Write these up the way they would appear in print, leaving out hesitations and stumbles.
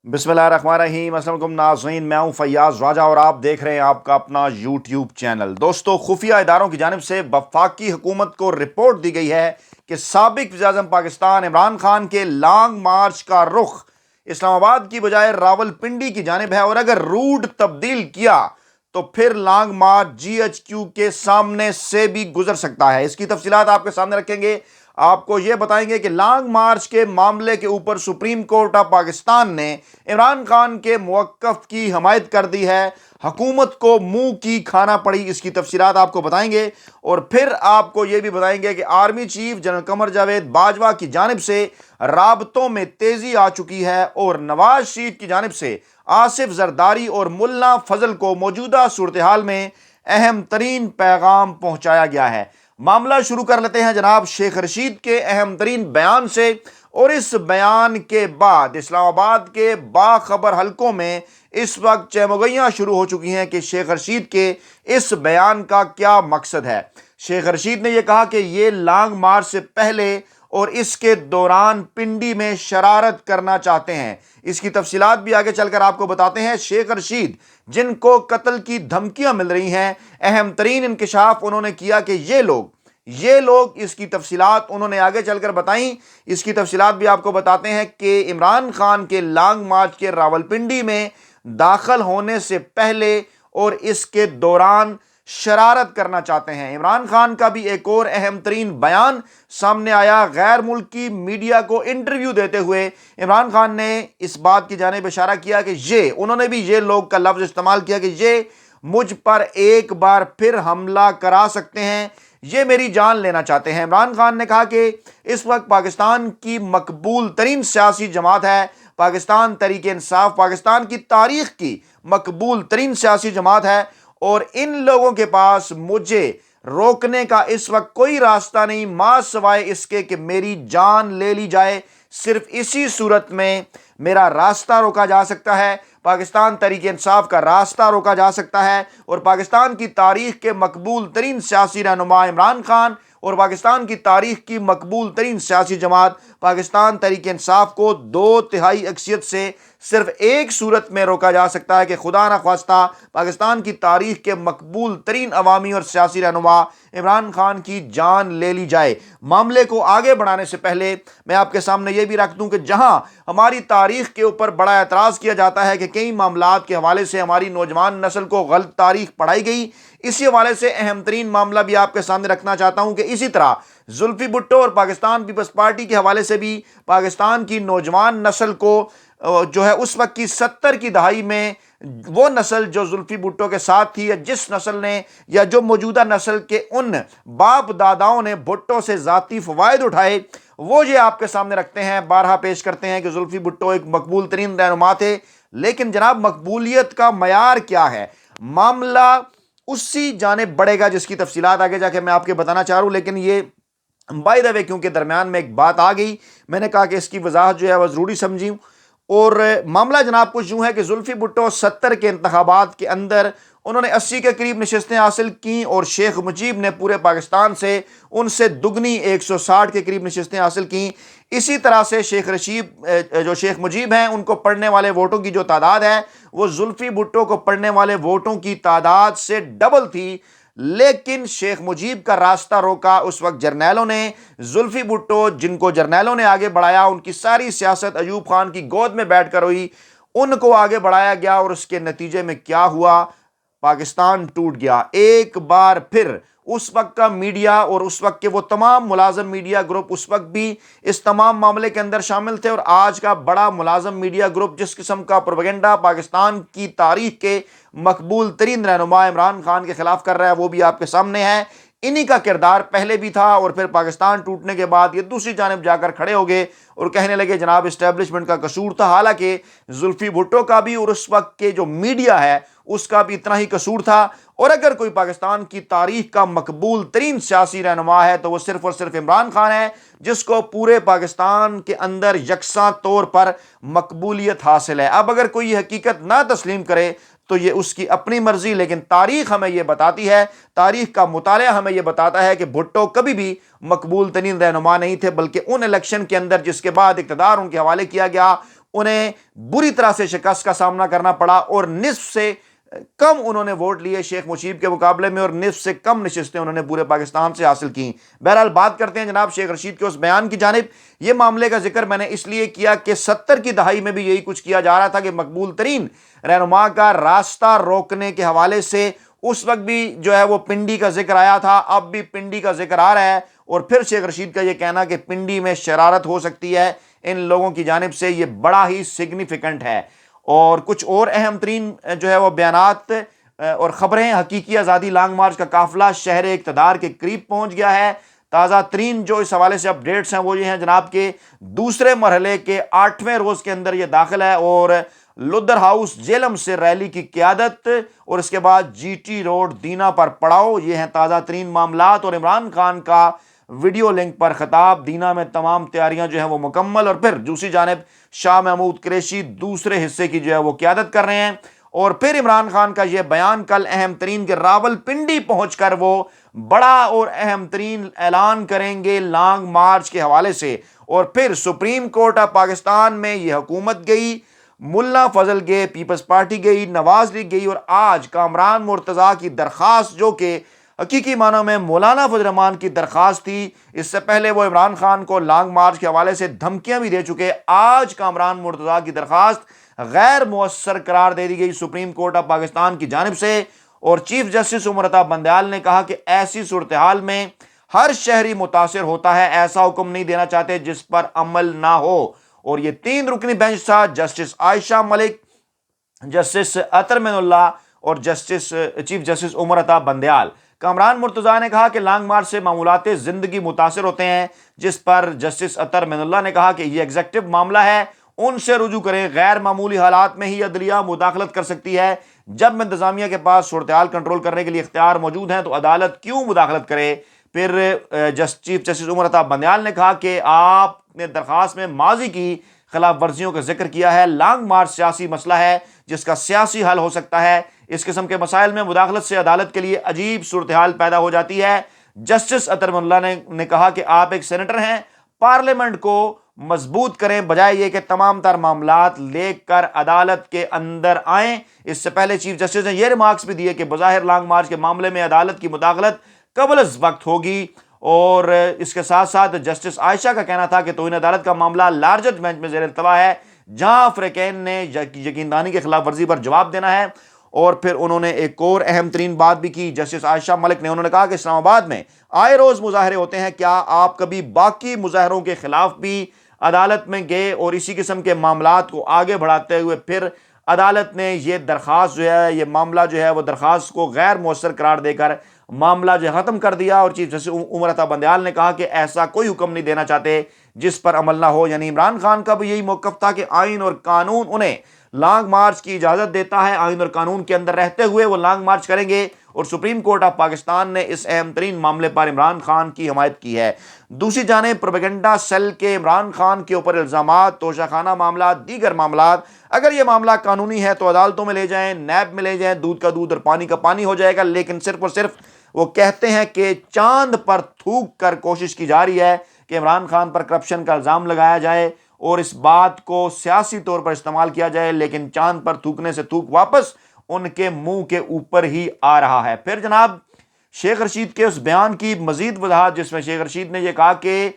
बिस्मिल्लाहिर्रहमानिर्रहीम। अस्सलाम वालेकुम नाज़रीन, मैं हूं फैयाज राजा और आप देख रहे हैं आपका अपना यूट्यूब चैनल। दोस्तों, खुफिया इदारों की जानिब से वफाकी हुकूमत को रिपोर्ट दी गई है कि साबिक वज़ीर आज़म पाकिस्तान इमरान खान के लॉन्ग मार्च का रुख इस्लामाबाद की बजाय रावलपिंडी की जानिब है और अगर रूट तब्दील किया तो फिर लॉन्ग मार्च GHQ के सामने से भी गुजर सकता है। इसकी तफसीलात आपके सामने रखेंगे। आपको यह बताएंगे कि लॉन्ग मार्च के मामले के ऊपर सुप्रीम कोर्ट ऑफ पाकिस्तान ने इमरान खान के मौक़िफ़ की हमायत कर दी है। हुकूमत को मुंह की खाना पड़ी, इसकी तफसीलात आपको बताएंगे। और फिर आपको यह भी बताएंगे कि army chief general Qamar Javed Bajwa की जानिब से राबतों में तेजी आ चुकी है और नवाज शरीफ की जानिब से आसिफ जरदारी और मुल्ला फजल को मौजूदा सूरत हाल में अहम तरीन पैगाम पहुंचाया गया है। मामला शुरू कर लेते हैं जनाब शेख रशीद के अहम तरीन बयान से। और इस बयान के बाद इस्लामाबाद के बाखबर हलकों में इस वक्त चहमुगैयां शुरू हो चुकी हैं कि शेख रशीद के इस बयान का क्या मकसद है। शेख रशीद ने यह कहा कि यह लॉन्ग मार्च से पहले और इसके दौरान पिंडी में शरारत करना चाहते हैं। इसकी तफसीलात भी आगे चलकर आपको बताते हैं। शेख रशीद जिनको कत्ल की धमकियां मिल रही हैं, अहम तरीन इंकशाफ उन्होंने किया कि ये लोग इसकी तफसीलात उन्होंने आगे चलकर बताई। इसकी तफसीलात भी आपको बताते हैं कि इमरान खान के लॉन्ग मार्च के रावलपिंडी में दाखिल होने से पहले और इसके दौरान शरारत करना चाहते हैं। इमरान खान का भी एक और अहम तरीन बयान सामने आया। गैर मुल्की मीडिया को इंटरव्यू देते हुए इमरान खान ने इस बात की जानिब इशारा किया कि उन्होंने भी ये लोग का लफ्ज इस्तेमाल किया कि ये मुझ पर एक बार फिर हमला करा सकते हैं, ये मेरी जान लेना चाहते हैं। इमरान खान ने कहा कि इस वक्त पाकिस्तान की मकबूल तरीन सियासी जमात है पाकिस्तान तहरीक इंसाफ, पाकिस्तान की तारीख की मकबूल तरीन सियासी जमात है और इन लोगों के पास मुझे रोकने का इस वक्त कोई रास्ता नहीं मां सवाए इसके कि मेरी जान ले ली जाए। सिर्फ इसी सूरत में मेरा रास्ता रोका जा सकता है, पाकिस्तान तहरीक इंसाफ का रास्ता रोका जा सकता है और पाकिस्तान की तारीख के मकबूल तरीन सियासी रहनुमा इमरान खान और पाकिस्तान की तारीख की मकबूल तरीन सियासी जमात पाकिस्तान तहरीक इंसाफ को 2/3 अक्सियत से सिर्फ एक सूरत में रोका जा सकता है कि खुदा न ख्वास्ता पाकिस्तान की तारीख के मकबूल तरीन अवामी और सियासी रहनुमा इमरान खान की जान ले ली जाए। मामले को आगे बढ़ाने से पहले मैं आपके सामने यह भी रख दूं कि जहां हमारी तारीख के ऊपर बड़ा एतराज़ किया जाता है कि कई मामलात के हवाले से हमारी नौजवान नस्ल को गलत तारीख पढ़ाई गई, इसी हवाले से अहम तरीन मामला भी आपके सामने रखना चाहता हूं कि इसी तरह जुल्फी भुट्टो और पाकिस्तान पीपल्स पार्टी के हवाले से भी पाकिस्तान की नौजवान नस्ल को जो है उस वक्त की 70 की दहाई में वो नस्ल जो जुल्फी भुट्टो के साथ थी या जिस नस्ल ने या जो मौजूदा नस्ल के उन बाप दादाओं ने भुट्टो से ज़ाती फ़वायद उठाए, वो ये आपके सामने रखते हैं, बारहा पेश करते हैं कि जुल्फी भुट्टो एक मकबूल तरीन रहनुमा थे। लेकिन जनाब मकबूलियत का मयार क्या है, मामला उसी जानिब बढ़ेगा जिसकी तफसीलात आगे जाके मैं आपके बताना चाह रहा हूँ। लेकिन ये बाय द वे क्योंकि दरमियान में एक बात आ गई, मैंने कहा कि इसकी वजाहत जो है वह ज़रूरी समझी। और मामला जनाब कुछ यूँ है कि जुल्फी भुट्टो 70 के इंतखाबात के अंदर उन्होंने 80 के करीब नशस्तें हासिल की और शेख मुजीब ने पूरे पाकिस्तान से उनसे दुगनी 160 के करीब नशस्तें हासिल की। इसी तरह से जो शेख मुजीब हैं उनको पढ़ने वाले वोटों की जो तादाद है वो जुल्फी भुट्टो को पढ़ने वाले वोटों की तादाद से डबल थी। लेकिन शेख मुजीब का रास्ता रोका उस वक्त जर्नैलों ने। जुल्फी भुट्टो जिनको जर्नैलों ने आगे बढ़ाया, उनकी सारी सियासत अयूब खान की गोद में बैठकर हुई, उनको आगे बढ़ाया गया और उसके नतीजे में क्या हुआ, पाकिस्तान टूट गया। एक बार फिर उस वक्त का मीडिया और उस वक्त के वो तमाम मुलाजम मीडिया ग्रुप उस वक्त भी इस तमाम मामले के अंदर शामिल थे और आज का बड़ा मुलाजम मीडिया ग्रुप जिस किस्म का प्रोपेगेंडा पाकिस्तान की तारीख के मकबूल तरीन रहनुमा इमरान खान के खिलाफ कर रहा है वो भी आपके सामने है। इन्हीं का किरदार पहले भी था और फिर पाकिस्तान टूटने के बाद ये दूसरी जानिब जाकर खड़े हो गए और कहने लगे जनाब इस्टेब्लिशमेंट का कसूर था। हालांकि जुल्फी भुट्टो का भी और उस वक्त के जो मीडिया है उसका भी इतना ही कसूर था। और अगर कोई पाकिस्तान की तारीख का मकबूल तरीन सियासी रहनुमा है तो वो सिर्फ और सिर्फ इमरान खान है, जिसको पूरे पाकिस्तान के अंदर यकसा तौर पर मकबूलियत हासिल है। अब अगर कोई हकीकत ना तस्लीम करे तो ये उसकी अपनी मर्जी, लेकिन तारीख हमें यह बताती है, तारीख का मुताला हमें यह बताता है कि भुट्टो कभी भी मकबूल तरीन रहनुमा नहीं थे, बल्कि उन इलेक्शन के अंदर जिसके बाद इक़्तिदार उनके हवाले किया गया انہیں बुरी तरह से शिकस्त का सामना करना पड़ा और निस्फ से कम उन्होंने वोट लिए शेख मुशीब के मुकाबले में और निस्फ से कम नशिस्तें उन्होंने पूरे पाकिस्तान से हासिल की। बहरहाल बात करते हैं जनाब शेख रशीद के उस बयान की जानिब। ये मामले का जिक्र मैंने इसलिए किया कि 70 की दहाई में भी यही कुछ किया जा रहा था कि मकबूल तरीन रहनुमा का रास्ता रोकने के हवाले से उस वक्त भी जो है वो पिंडी का जिक्र आया था, अब भी पिंडी का जिक्र आ रहा है। और फिर शेख रशीद का ये कहना कि पिंडी में शरारत हो सकती है इन लोगों की जानिब से, ये बड़ा ही सिग्निफिकेंट है। और कुछ और अहम तरीन जो है वो बयानात और ख़बरें, हकीकी आज़ादी लॉन्ग मार्च का काफिला शहर इक़्तिदार के करीब पहुंच गया है। ताज़ा तरीन जो इस हवाले से अपडेट्स हैं वो ये हैं जनाब के दूसरे मरहले के 8वें रोज़ के अंदर ये दाखिल है और लुदर हाउस जेलम से रैली की क़यादत और इसके बाद GT रोड दीना पर पड़ाव। ये हैं ताज़ा तरीन मामलात और इमरान खान का वीडियो लिंक पर खिताब। दीना में तमाम तैयारियां जो है वो मुकम्मल और फिर दूसरी जानिब शाह महमूद कुरैशी दूसरे हिस्से की जो है वो क़यादत कर रहे हैं। और फिर इमरान खान का यह बयान कल अहम तरीन के रावलपिंडी पहुंचकर वो बड़ा और अहम तरीन ऐलान करेंगे लॉन्ग मार्च के हवाले से। और फिर सुप्रीम कोर्ट ऑफ पाकिस्तान में यह हुकूमत गई, मुल्ला फजल गए, पीपल्स पार्टी गई, नवाज लीग गई और आज कामरान मुर्तज़ा की दरख्वास्त जो कि हकीकी मानों में मौलाना फजल रहमान की दरख्वास्त थी, इससे पहले वो इमरान खान को लॉन्ग मार्च के हवाले से धमकियां भी दे चुके। आज कामरान मुर्तज़ा की दरख्वास्त गैर मुअस्सर करार दे दी गई सुप्रीम कोर्ट ऑफ पाकिस्तान की जानिब से। और चीफ जस्टिस उमर अता बंदयाल ने कहा कि ऐसी सूरत हाल में हर शहरी मुतासिर होता है, ऐसा हुक्म नहीं देना चाहते जिस पर अमल ना हो। और ये 3 रुकनी बेंच था, जस्टिस आयशा मलिक, जस्टिस अतर मैनुल्लाह और justice chief justice Umar Ata Bandial. Kamran Murtaza ने कहा कि लॉन्ग मार्च से मामूलाते ज़िंदगी मुतासिर होते हैं, जिस पर जस्टिस अतर मैनुल्लाह ने कहा कि यह एग्जेक्टिव मामला है, उनसे रुजू करें। गैर मामूली हालात में ही अदलिया मुदाखलत कर सकती है। जब इंतजामिया के पास सूरत हाल कंट्रोल करने के लिए इख्तियार मौजूद हैं तो अदालत क्यों मुदाखलत करे। फिर चीफ जस्टिस उमर अता बंदयाल ने कहा कि आपने दरख्वास्त में माजी की खिलाफ वर्जियों का जिक्र किया है। लॉन्ग मार्च सियासी मसला है जिसका सियासी हल हो सकता है। इस किस्म के मसाइल में मुदाखलत से अदालत के लिए अजीब सूरत हाल पैदा हो जाती है। जस्टिस अतर मैनुल्लाह ने कहा कि आप एक सेनेटर हैं, पार्लियामेंट को मजबूत करें बजाय ये कि तमाम तर मामलात लेकर अदालत के अंदर आएं। इससे पहले चीफ जस्टिस ने यह रिमार्क्स भी दिए कि बज़ाहिर लॉन्ग मार्च के मामले में अदालत की मुदाखलत कबल वक्त होगी। और इसके साथ साथ जस्टिस आयशा का कहना था कि तौहीन अदालत का मामला लार्जर बेंच में ज़ेर इल्तवा है, जहां अफ्रीकैन ने यकीनदानी के खिलाफ वर्जी पर जवाब देना है। और फिर उन्होंने एक और अहम तरीन बात भी की जस्टिस आयशा मलिक ने। उन्होंने कहा कि इस्लामाबाद में आए रोज मुजाहरे होते हैं, क्या आप कभी बाकी मुजाहरों के खिलाफ भी अदालत में गए और इसी किस्म के मामलात को आगे बढ़ाते हुए फिर अदालत ने यह दरख्वास्त जो है, यह मामला जो है वो दरख्वास्त को गैर मुअस्सर करार देकर मामला जो ख़त्म कर दिया। और चीफ जस्टिस उमर अता बंदयाल ने कहा कि ऐसा कोई हुक्म नहीं देना चाहते जिस पर अमल ना हो। यानी इमरान खान का भी यही मौक़िफ़ था कि आइन और कानून उन्हें लॉन्ग मार्च की इजाज़त देता है, आइन और कानून के अंदर रहते हुए वो लॉन्ग मार्च करेंगे। और सुप्रीम कोर्ट ऑफ पाकिस्तान ने इस अहम तरीन मामले पर इमरान खान की हिमायत की है। दूसरी जानिब प्रोपेगेंडा सेल के इमरान खान के ऊपर इल्ज़ामात, तोशाखाना मामला, दीगर मामलात, अगर ये मामला कानूनी है तो अदालतों में ले जाएं, नैब में ले जाएं, दूध का दूध और पानी का पानी हो जाएगा। लेकिन सिर्फ और सिर्फ वो कहते हैं कि चांद पर थूक कर कोशिश की जा रही है कि इमरान खान पर करप्शन का इल्ज़ाम लगाया जाए और इस बात को सियासी तौर पर इस्तेमाल किया जाए, लेकिन चांद पर थूकने से थूक वापस उनके मुंह के ऊपर ही आ रहा है। फिर जनाब शेख रशीद के उस बयान की मजीद वजाहत, जिसमें शेख रशीद ने यह कहा कि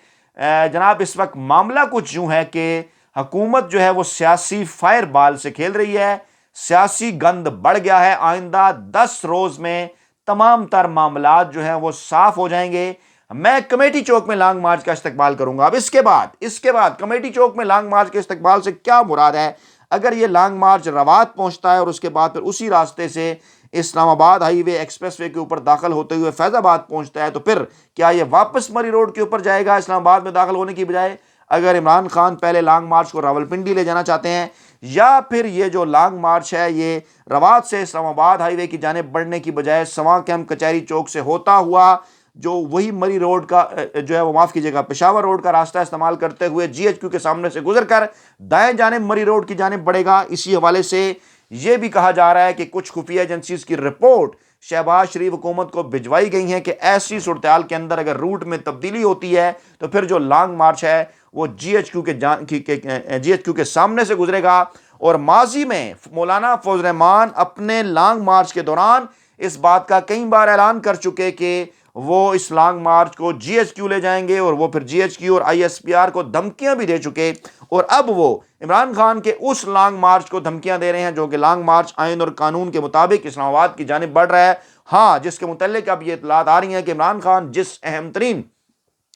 जनाब इस वक्त मामला कुछ यूं है कि हुकूमत जो है वो सियासी फायर बाल से खेल रही है, सियासी गंद बढ़ गया है। आइंदा 10 रोज में तमाम तर मामलात जो हैं वो साफ हो जाएंगे। मैं कमेटी चौक में लॉन्ग मार्च का इस्तकबाल करूंगा। अब इसके बाद कमेटी चौक में लॉन्ग मार्च के इस्तकबाल से क्या मुराद है? अगर ये लॉन्ग मार्च रवात पहुंचता है और उसके बाद फिर उसी रास्ते से इस्लामाबाद हाईवे एक्सप्रेसवे के ऊपर दाखिल होते हुए फैज़ाबाद पहुंचता है तो फिर क्या ये वापस मरी रोड के ऊपर जाएगा इस्लामाबाद में दाखिल होने की बजाय? अगर इमरान खान पहले लॉन्ग मार्च को रावलपिंडी ले जाना चाहते हैं, या फिर ये जो लॉन्ग मार्च है ये रवात से इस्लामाबाद हाईवे की जानिब बढ़ने की बजाय सवा कैंप कचहरी चौक से होता हुआ जो वही मरी रोड का जो है वो माफ़ कीजिएगा पेशावर रोड का रास्ता इस्तेमाल करते हुए GHQ के सामने से गुजर कर दाएं जानिब मरी रोड की जानिब बढ़ेगा। इसी हवाले से ये भी कहा जा रहा है कि कुछ खुफिया एजेंसीज की रिपोर्ट शहबाज शरीफ हुकूमत को भिजवाई गई हैं कि ऐसी सूरत हाल के अंदर अगर रूट में तब्दीली होती है तो फिर जो लॉन्ग मार्च है وہ GHQ کے سامنے سے گزرے گا۔ اور ماضی میں مولانا فضل الرحمان اپنے لانگ مارچ کے دوران اس بات کا کئی بار اعلان کر چکے کہ وہ اس لانگ مارچ کو GHQ لے جائیں گے، اور وہ پھر GHQ اور ISPR کو دھمکیاں بھی دے چکے، اور اب وہ عمران خان کے اس لانگ مارچ کو دھمکیاں دے رہے ہیں جو کہ لانگ مارچ آئین اور قانون کے مطابق اسلام آباد کی جانب بڑھ رہا ہے۔ ہاں، جس کے متعلق اب یہ اطلاعات آ رہی ہیں کہ عمران خان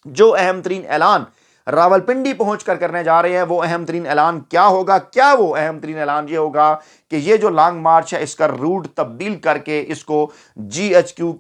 جو اہم ترین اعلان راولپنڈی پہنچ کر کرنے جا رہے ہیں، وہ اہم ترین اعلان کیا ہوگا؟ وہ اہم ترین اعلان یہ ہوگا کہ یہ جو لانگ مارچ ہے اس کا روٹ تبدیل کر کے اس کو GHQ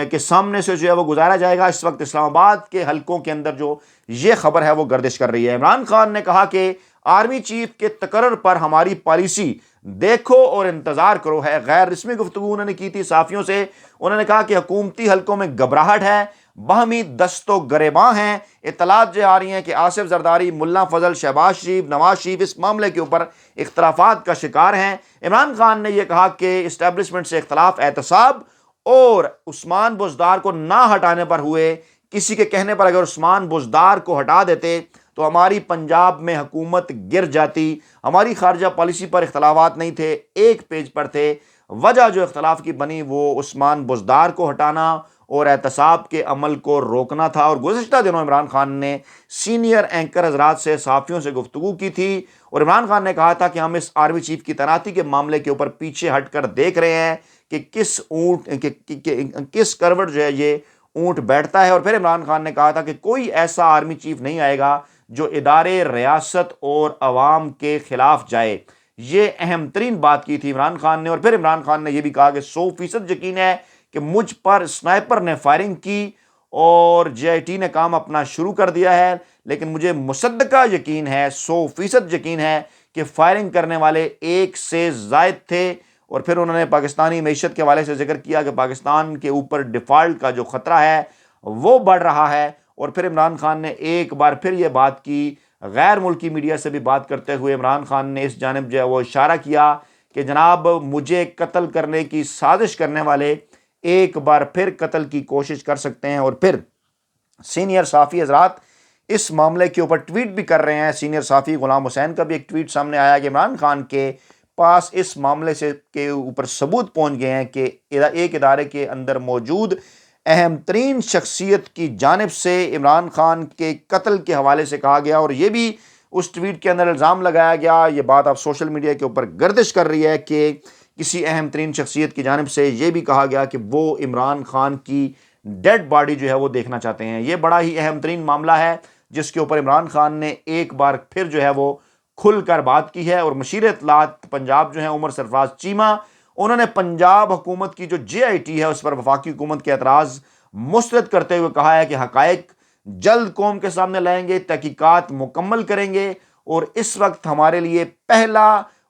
کے سامنے سے جو ہے وہ گزارا جائے گا۔ اس وقت اسلام آباد کے حلقوں کے اندر جو یہ خبر ہے وہ گردش کر رہی ہے۔ عمران خان نے کہا کہ آرمی چیف کے تقرر پر ہماری پالیسی دیکھو اور انتظار کرو ہے۔ غیر رسمی گفتگو انہوں نے کی تھی صحافیوں سے۔ انہوں نے کہا کہ حکومتی حلقوں میں گھبراہٹ ہے، باہمی دست و گریباں ہیں۔ اطلاعات جو آ رہی ہیں کہ آصف زرداری، ملا فضل، شہباز شریف، نواز شریف اس معاملے کے اوپر اختلافات کا شکار ہیں۔ عمران خان نے یہ کہا کہ اسٹیبلشمنٹ سے اختلاف احتساب اور عثمان بزدار کو نہ ہٹانے پر ہوئے۔ کسی کے کہنے پر اگر عثمان بزدار کو ہٹا دیتے تو ہماری پنجاب میں حکومت گر جاتی۔ ہماری خارجہ پالیسی پر اختلافات نہیں تھے، ایک پیج پر تھے۔ وجہ جو اختلاف کی بنی وہ عثمان بزدار کو ہٹانا اور احتساب کے عمل کو روکنا تھا۔ اور گزشتہ دنوں عمران خان نے سینئر اینکر حضرات سے صحافیوں سے گفتگو کی تھی، اور عمران خان نے کہا تھا کہ ہم اس آرمی چیف کی تعیناتی کے معاملے کے اوپر پیچھے ہٹ کر دیکھ رہے ہیں کہ کس کروٹ جو ہے یہ اونٹ بیٹھتا ہے۔ اور پھر عمران خان نے کہا تھا کہ کوئی ایسا آرمی چیف نہیں آئے گا جو ادارے، ریاست اور عوام کے خلاف جائے۔ یہ اہم ترین بات کی تھی عمران خان نے۔ اور پھر عمران خان نے یہ بھی کہا کہ 100% یقین ہے کہ مجھ پر سنائپر نے فائرنگ کی اور GIT نے کام اپنا شروع کر دیا ہے، لیکن مجھے مصدقہ یقین ہے، 100% یقین ہے کہ فائرنگ کرنے والے ایک سے زائد تھے۔ اور پھر انہوں نے پاکستانی معیشت کے حوالے سے ذکر کیا کہ پاکستان کے اوپر ڈیفالٹ کا جو خطرہ ہے وہ بڑھ رہا ہے۔ اور پھر عمران خان نے ایک بار پھر یہ بات کی، غیر ملکی میڈیا سے بھی بات کرتے ہوئے عمران خان نے اس جانب جو ہے وہ اشارہ کیا کہ جناب مجھے قتل کرنے کی سازش کرنے والے ایک بار پھر قتل کی کوشش کر سکتے ہیں۔ اور پھر سینئر صحافی حضرات اس معاملے کے اوپر ٹویٹ بھی کر رہے ہیں۔ سینئر صحافی غلام حسین کا بھی ایک ٹویٹ سامنے آیا کہ عمران خان کے پاس اس معاملے سے کے اوپر ثبوت پہنچ گئے ہیں کہ ایک ادارے کے اندر موجود اہم ترین شخصیت کی جانب سے عمران خان کے قتل کے حوالے سے کہا گیا، اور یہ بھی اس ٹویٹ کے اندر الزام لگایا گیا۔ یہ بات اب سوشل میڈیا کے اوپر گردش کر رہی ہے کہ کسی اہم ترین شخصیت کی جانب سے یہ بھی کہا گیا کہ وہ عمران خان کی ڈیڈ باڈی جو ہے وہ دیکھنا چاہتے ہیں۔ یہ بڑا ہی اہم ترین معاملہ ہے جس کے اوپر عمران خان نے ایک بار پھر جو ہے وہ کھل کر بات کی ہے۔ اور مشیر اطلاعات پنجاب جو ہیں عمر سرفراز چیمہ، انہوں نے پنجاب حکومت کی جو GIT ہے اس پر وفاقی حکومت کے اعتراض مسترد کرتے ہوئے کہا ہے کہ حقائق جلد قوم کے سامنے لائیں گے، تحقیقات مکمل کریں گے، اور اس وقت ہمارے لیے پہلا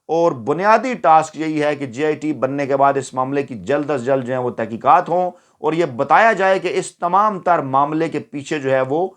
اور بنیادی ٹاسک یہی ہے کہ GIT بننے کے بعد اس معاملے کی جلد از جلد جو ہے وہ تحقیقات ہوں اور یہ بتایا جائے کہ اس تمام تر معاملے کے پیچھے جو ہے وہ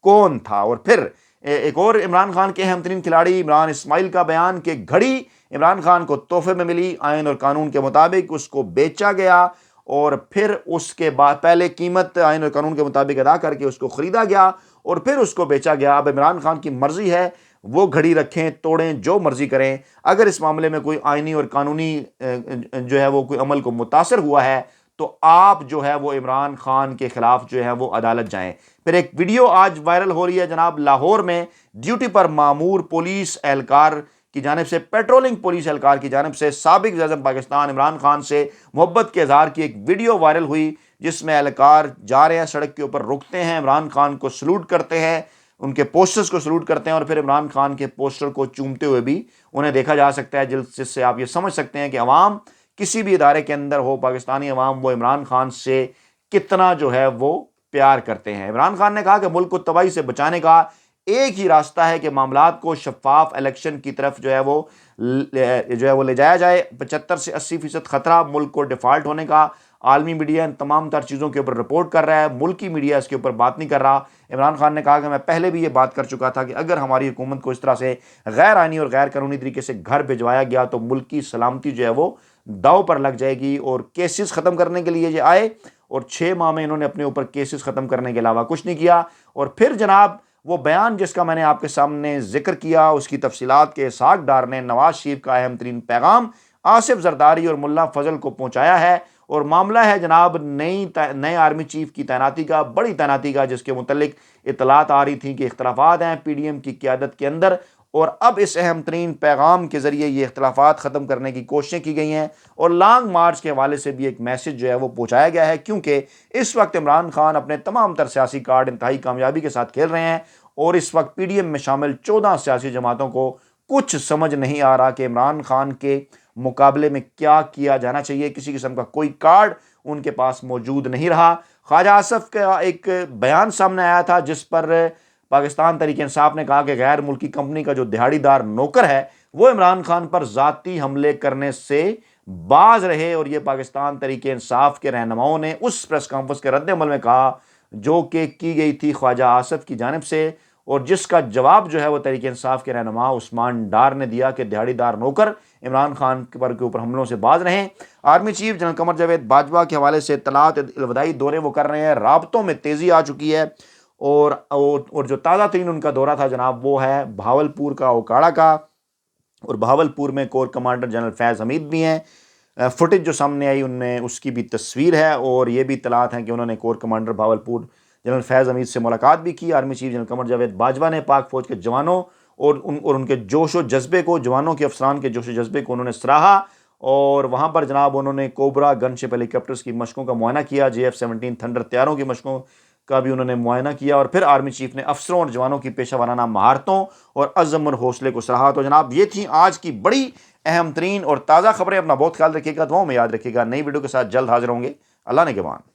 کون تھا۔ اور پھر ایک اور عمران خان کے اہم ترین کھلاڑی عمران اسماعیل کا بیان کہ گھڑی عمران خان کو تحفے میں ملی، آئین اور قانون کے مطابق اس کو بیچا گیا، اور پھر اس کے بعد پہلے قیمت آئین اور قانون کے مطابق ادا کر کے اس کو خریدا گیا اور پھر اس کو بیچا گیا۔ اب عمران خان کی مرضی ہے، وہ گھڑی رکھیں، توڑیں، جو مرضی کریں۔ اگر اس معاملے میں کوئی آئینی اور قانونی جو ہے وہ کوئی عمل کو متاثر ہوا ہے تو آپ جو ہے وہ عمران خان کے خلاف جو ہے وہ عدالت جائیں۔ پھر ایک ویڈیو آج وائرل ہو رہی ہے جناب، لاہور میں ڈیوٹی پر مامور پولیس اہلکار کی جانب سے، پیٹرولنگ پولیس اہلکار کی جانب سے سابق وزیر اعظم پاکستان عمران خان سے محبت کے اظہار کی ایک ویڈیو وائرل ہوئی، جس میں اہلکار جا رہے ہیں، سڑک کے اوپر رکتے ہیں، عمران خان کو سلوٹ کرتے ہیں، ان کے پوسٹرز کو سلوٹ کرتے ہیں، اور پھر عمران خان کے پوسٹر کو چومتے ہوئے بھی انہیں دیکھا جا سکتا ہے، جس سے آپ یہ سمجھ سکتے ہیں کہ عوام کسی بھی ادارے کے اندر ہو، پاکستانی عوام وہ عمران خان سے کتنا جو ہے وہ پیار کرتے ہیں۔ عمران خان نے کہا کہ ملک کو تباہی سے بچانے کا ایک ہی راستہ ہے کہ معاملات کو شفاف الیکشن کی طرف جو ہے وہ لے جایا جائے۔ 75 سے 80% خطرہ ملک کو ڈیفالٹ ہونے کا، عالمی میڈیا ان تمام تر چیزوں کے اوپر رپورٹ کر رہا ہے، ملکی میڈیا اس کے اوپر بات نہیں کر رہا۔ عمران خان نے کہا کہ میں پہلے بھی یہ بات کر چکا تھا کہ اگر ہماری حکومت کو اس طرح سے غیر آئینی اور غیر قانونی طریقے سے گھر بھجوایا گیا تو ملک کی سلامتی جو ہے وہ داؤ پر لگ جائے گی، اور کیسز ختم کرنے کے لیے یہ آئے اور 6 ماہ میں انہوں نے اپنے اوپر کیسز ختم کرنے کے علاوہ کچھ نہیں کیا۔ اور پھر جناب وہ بیان جس کا میں نے آپ کے سامنے ذکر کیا، اس کی تفصیلات کے اسحاق ڈار نے نواز شریف کا اہم ترین پیغام آصف زرداری اور ملا فضل کو پہنچایا ہے، اور معاملہ ہے جناب نئے آرمی چیف کی تعیناتی کا، بڑی تعیناتی کا، جس کے متعلق اطلاعات آ رہی تھیں کہ اختلافات ہیں پی ڈی ایم کی قیادت کے اندر، اور اب اس اہم ترین پیغام کے ذریعے یہ اختلافات ختم کرنے کی کوششیں کی گئی ہیں، اور لانگ مارچ کے حوالے سے بھی ایک میسج جو ہے وہ پہنچایا گیا ہے، کیونکہ اس وقت عمران خان اپنے تمام تر سیاسی کارڈ انتہائی کامیابی کے ساتھ کھیل رہے ہیں، اور اس وقت پی ڈی ایم میں شامل 14 سیاسی جماعتوں کو کچھ سمجھ نہیں آ رہا کہ عمران خان کے مقابلے میں کیا کیا جانا چاہیے۔ کسی قسم کا کوئی کارڈ ان کے پاس موجود نہیں رہا۔ خواجہ آصف کا ایک بیان سامنے آیا تھا جس پر پاکستان تحریک انصاف نے کہا کہ غیر ملکی کمپنی کا جو دہاڑی دار نوکر ہے وہ عمران خان پر ذاتی حملے کرنے سے باز رہے، اور یہ پاکستان تحریک انصاف کے رہنماؤں نے اس پریس کانفرنس کے رد عمل میں کہا جو کہ کی گئی تھی خواجہ آصف کی جانب سے، اور جس کا جواب جو ہے وہ تحریک انصاف کے رہنما عثمان ڈار نے دیا کہ دہاڑی دار نوکر عمران خان کے اوپر حملوں سے باز رہیں۔ Army chief general Qamar Javed Bajwa کے حوالے سے اطلاعات الوداعی دورے وہ کر رہے ہیں، رابطوں میں تیزی آ چکی ہے، اور جو تازہ ترین ان کا دورہ تھا جناب وہ ہے بہاولپور کا، اوکاڑا کا، اور بہاولپور میں کور کمانڈر جنرل فیض حمید بھی ہیں۔ فوٹیج جو سامنے آئی ان میں اس کی بھی تصویر ہے، اور یہ بھی اطلاعات ہیں کہ انہوں نے کور کمانڈر بہاولپور جنرل فیض حمید سے ملاقات بھی کی۔ Army chief general Qamar Javed Bajwa نے پاک فوج کے جوانوں اور ان کے جوش و جذبے کو، جوانوں کے افسران کے جوش و جذبے کو انہوں نے سراہا، اور وہاں پر جناب انہوں نے کوبرا گن شپ ہیلی کاپٹرز کی مشقوں کا معائنہ کیا، JF-17 تھنڈر طیاروں کی مشقوں کا بھی انہوں نے معائنہ کیا، اور پھر آرمی چیف نے افسروں اور جوانوں کی پیشہ ورانہ مہارتوں اور عزم اور حوصلے کو سراہا۔ تو جناب یہ تھی آج کی بڑی اہم ترین اور تازہ خبریں۔ اپنا بہت خیال رکھیے گا، دعاؤں میں یاد رکھیے گا۔ نئی ویڈیو کے ساتھ جلد حاضر ہوں گے۔ اللہ نے کے مان۔